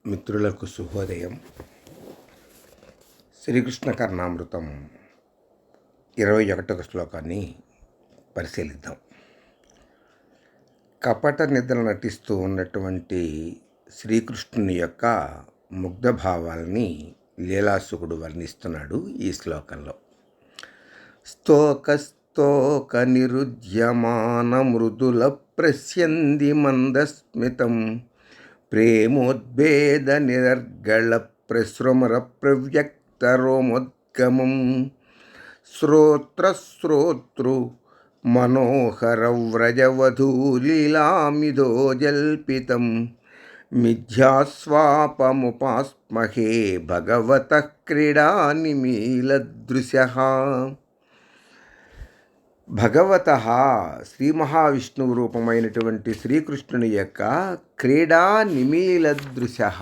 మిత్రులకు శుభోదయం. శ్రీకృష్ణ కర్ణామృతం 21వ శ్లోకాన్ని పరిశీలిద్దాం. కపట నిద్ర నటిస్తూ ఉన్నటువంటి శ్రీకృష్ణుని యొక్క ముగ్ధ భావాలని లీలాసుకుడు వర్ణిస్తున్నాడు ఈ శ్లోకంలో. స్తోక నిరుద్యమాన మృదుల ప్రస్యంది మందస్మితం ప్రేమోద్భేద నిరర్గళ ప్రసృమర ప్రవ్యక్త రోమోద్గమం శ్రోతృ మనోహర వ్రజవధూలీలామిదో జల్పితం మిథ్యాస్వాపముపాస్మహే భగవతః క్రీడానిమీలదృశః. భగవతః శ్రీ మహావిష్ణువు రూపమైనటువంటి శ్రీకృష్ణుని యొక్క క్రీడా నిమీలదృశః.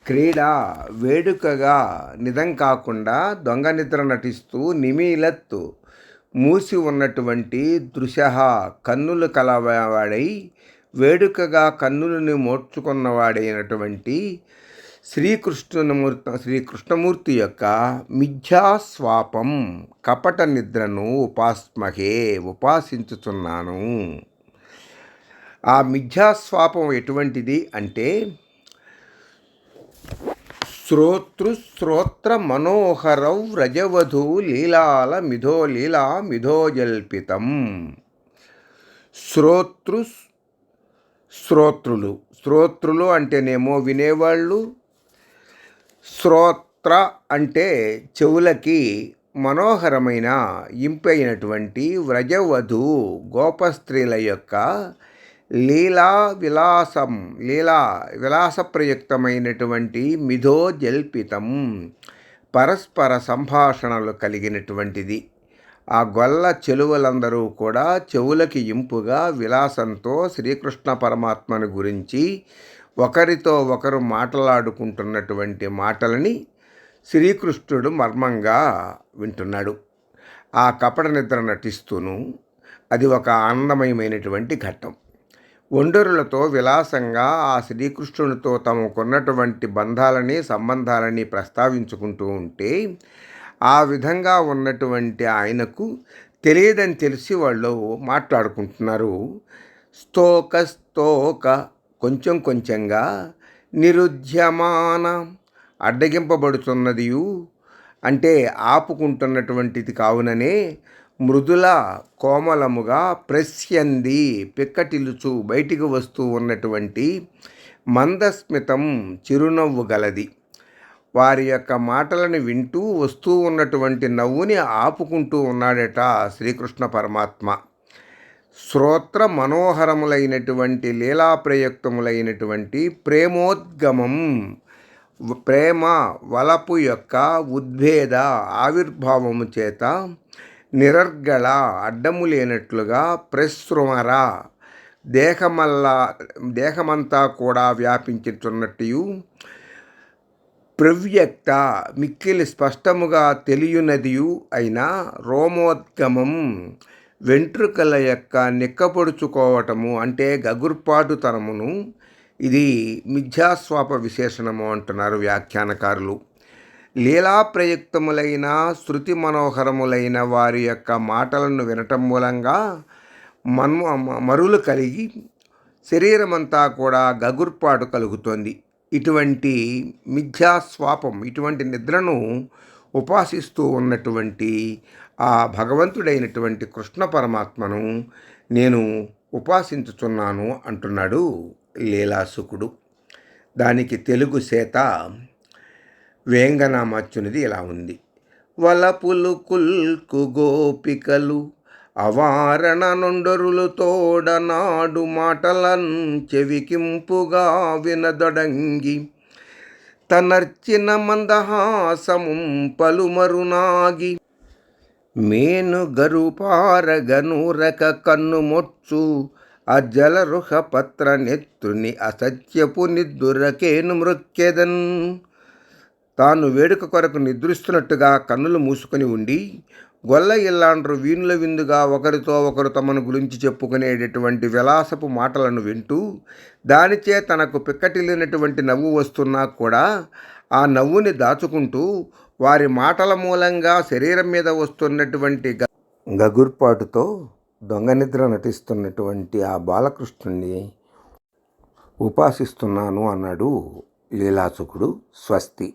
క్రీడా వేడుకగా నిజం కాకుండా దొంగ నిద్ర నటిస్తూ నిమీలత్తు మూసి ఉన్నటువంటి దృశః కన్నులు కలవాడై వేడుకగా కన్నులను మోడ్చుకున్నవాడైనటువంటి శ్రీకృష్ణమూర్తి యొక్క మిథ్యాస్వాపం కపట నిద్రను ఉపాసించుతున్నాను. ఆ మిథ్యాస్వాపం ఎటువంటిది అంటే శ్రోత్ర మనోహరౌ వ్రజవధూ లీలా మిథోజల్పితం. శ్రోత్రులు అంటేనేమో వినేవాళ్ళు, శ్రోత్ర అంటే చెవులకి మనోహరమైన ఇంపైనటువంటి వ్రజవధు గోపస్త్రీల యొక్క విలాసప్రయుక్తమైనటువంటి మిథోజల్పితం పరస్పర సంభాషణలు కలిగినటువంటిది. ఆ గొల్ల చెలువలందరూ కూడా చెవులకి ఇంపుగా విలాసంతో శ్రీకృష్ణ పరమాత్మను గురించి ఒకరితో ఒకరు మాట్లాడుకుంటున్నటువంటి మాటలని శ్రీకృష్ణుడు మర్మంగా వింటున్నాడు. ఆ కపట నిద్ర నటిస్తూను అది ఒక ఆనందమయమైనటువంటి ఘట్టం. ఒండరులతో విలాసంగా ఆ శ్రీకృష్ణునితో తమకున్నటువంటి సంబంధాలని ప్రస్తావించుకుంటూ ఉంటే ఆ విధంగా ఉన్నటువంటి ఆయనకు తెలియదని తెలిసి వాళ్ళు మాట్లాడుకుంటున్నారు. స్తోక కొంచెం కొంచెంగా, నిరుద్యమాన అడ్డగింపబడుతున్నదియు అంటే ఆపుకుంటున్నటువంటిది కావుననే, మృదుల కోమలముగా ప్రస్యంది పిక్కటిలుచు బయటికి వస్తూ ఉన్నటువంటి మందస్మితం చిరునవ్వు గలది. వారి యొక్క మాటలను వింటూ వస్తూ ఉన్నటువంటి నవ్వుని ఆపుకుంటూ ఉన్నాడట శ్రీకృష్ణ పరమాత్మ. శ్రోత్ర మనోహరములైనటువంటి లీలాప్రయుక్తములైనటువంటి ప్రేమోద్గమం, ప్రేమ వలపు యొక్క ఉద్భేద ఆవిర్భావము చేత నిరర్గళ అడ్డము లేనట్లుగా ప్రసృమర దేహమంతా కూడా వ్యాపించుతున్నట్టు ప్రవ్యక్త మిక్కిలి స్పష్టముగా తెలియనదియు అయిన రోమోద్గమం వెంట్రుకల యొక్క నిక్కపొడుచుకోవటము అంటే గగుర్పాటుతనమును ఇది మిథ్యాస్వాప విశేషణము అంటున్నారు వ్యాఖ్యానకారులు. లీలాప్రయుక్తములైన శృతి మనోహరములైన వారి యొక్క మాటలను వినటం మూలంగా మరులు కలిగి శరీరమంతా కూడా గగుర్పాటు కలుగుతోంది. ఇటువంటి మిథ్యాస్వాపం, ఇటువంటి నిద్రను ఉపాసిస్తూ ఉన్నటువంటి ఆ భగవంతుడైనటువంటి కృష్ణ పరమాత్మను నేను ఉపాసించుచున్నాను అంటున్నాడు లీలాసుకుడు. దానికి తెలుగు సేత వేంగనామాచ్యునిది ఇలా ఉంది. వలపులు కుల్కు గోపికలు అవారణ నొండరులు తోడనాడు మాటలన్ చెవికింపుగా వినదొడంగి తనర్చిన మందహాసముం పలుమరునాగి మేను గరుపారగనూరక కన్నుమొచ్చు అజలరుహ పత్ర నెత్రుని అసత్యపు నిద్దురకేను మృక్కెదన్. తాను వేడుక కొరకు నిద్రిస్తున్నట్టుగా కన్నులు మూసుకొని ఉండి గొల్ల ఇల్లాండ్రు వీణుల విందుగా ఒకరితో ఒకరు తమను గురించి చెప్పుకునేటటువంటి విలాసపు మాటలను వింటూ దానిచే తనకు పిక్కటిల్లినటువంటి నవ్వు వస్తున్నా కూడా ఆ నవ్వుని దాచుకుంటూ వారి మాటల మూలంగా శరీరం మీద వస్తున్నటువంటి గగుర్పాటుతో దొంగనిద్ర నటిస్తున్నటువంటి ఆ బాలకృష్ణుణ్ణి ఉపాసిస్తున్నాను అన్నాడు లీలాసుకుడు. స్వస్తి.